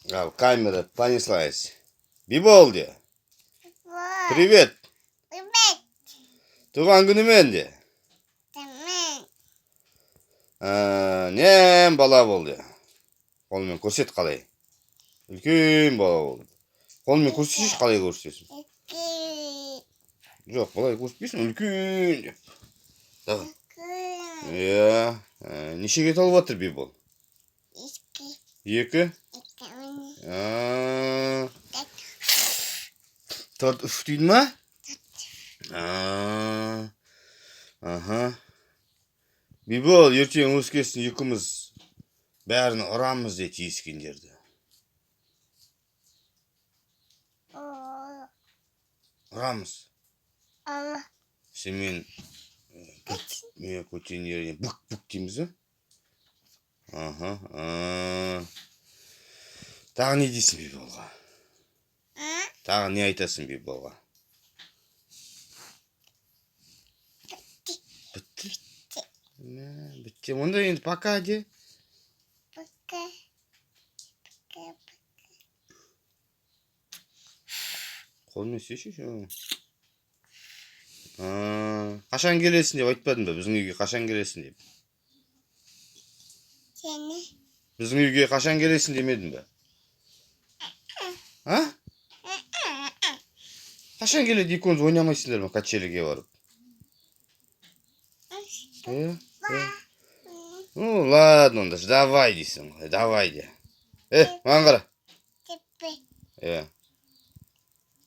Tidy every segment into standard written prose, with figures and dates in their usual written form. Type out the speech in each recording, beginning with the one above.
Al камера, понеслась. Биболди. Привет. Привет. Туған күнімен де. Tamam. Не бала болды. Қолмен көрсет қалай. Үлкен бала болды. Қолмен көрсетші қалай көрсетесің. İki. Жоқ, былай көрсетпейсің, үлкен деп. Давай. İki. Иә. Нешеге толып жатыр Бибол? İki. Екі? Төрт, үш дейді ма? Аха. Бибол, ертең өскесін екеуміз бәрін ұрамыз де тиіскендерді. Ұрамыз. Сен мен көтенің еріне бүк-бүк дейміз ба? Аха. Тағы не дейсің Биболға? Тағы не айтасың Биболға? Бітті. Бітті. Онда енді пока де. Пока. Қолмен істеші. Қашан келесің деп айтпадың ба? Біздің үйге қашан келесің деп. Seni. Біздің үйге қашан келесің демедің ба? Қашан келеді екеуіңіз ойнамайсыңдар ма качеліге барып? Ну ладно, онда давай дейсің. Давай де. Маған қара. Теpe.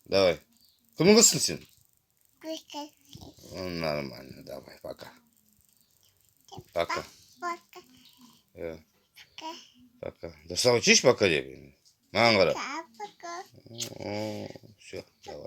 Давай. Кімнің қызсың сен? Kuka. Нормально, давай, пока. Пока. Пока. Пока. Да сау чиш пока деп. Маған қара. Пока. Все, давай.